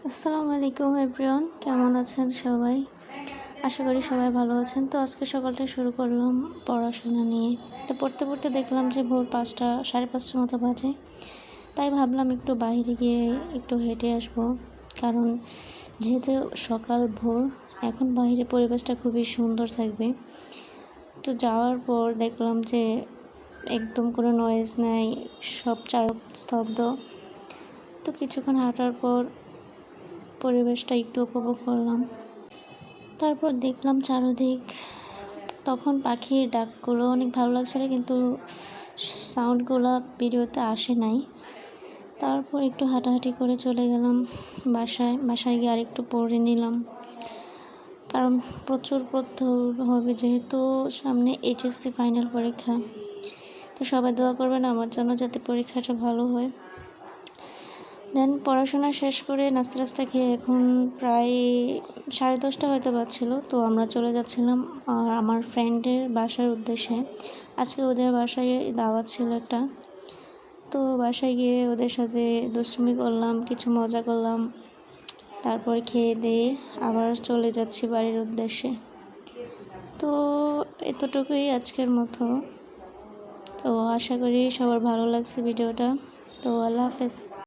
আসসালামু আলাইকুম এভরিওয়ান, কেমন আছেন সবাই? আশা করি সবাই ভালো আছেন। তো আজকে সকালটা শুরু করলাম পড়াশোনা নিয়ে। তো পড়তে পড়তে দেখলাম যে ভোর 5টা 5:30টার মতো বাজে। তাই ভাবলাম একটু বাইরে গিয়ে একটু হেঁটে আসবো, কারণ যেহেতু সকাল ভোর, এখন বাইরে পরিবেশটা খুবই সুন্দর থাকবে। তো যাওয়ার পর দেখলাম যে একদম কোনো নয়েজ নাই, সব চারপাশ স্তব্ধ। তো কিছুক্ষণ হাঁটার পর পরিবেশটা একটু উপভোগ করলাম। তারপর দেখলাম চারদিক, তখন পাখির ডাকগুলো অনেক ভালো লাগছিল, কিন্তু সাউন্ডগুলো ভিডিওতে আসে নাই। তারপর একটু হাঁটাহাঁটি করে চলে গেলাম বাসায় গিয়ে আরেকটু পড়ে নিলাম, কারণ প্রচুর পড়তে হবে, যেহেতু সামনে এইচএসসি ফাইনাল পরীক্ষা। তো সবাই দোয়া করবেন আমার জন্য, যাতে পরীক্ষাটা ভালো হয়। দেন পড়াশোনা শেষ করে নাস্তা খেয়ে এখন প্রায় 10:30 হয়তো বাজছিল। তো আমরা চলে যাচ্ছিলাম আমার ফ্রেন্ডের বাসার উদ্দেশ্যে। আজকে ওদের বাসায় দাওয়াত ছিল একটা। তো বাসায় গিয়ে ওদের সাথে দুষ্টুমি করলাম, কিছু মজা করলাম। তারপর খেয়ে দিয়ে আবার চলে যাচ্ছি বাড়ির উদ্দেশ্যে। তো এতটুকুই আজকের মতো। তো আশা করি সবার ভালো লাগছে ভিডিওটা। তো আল্লাহ হাফেজ।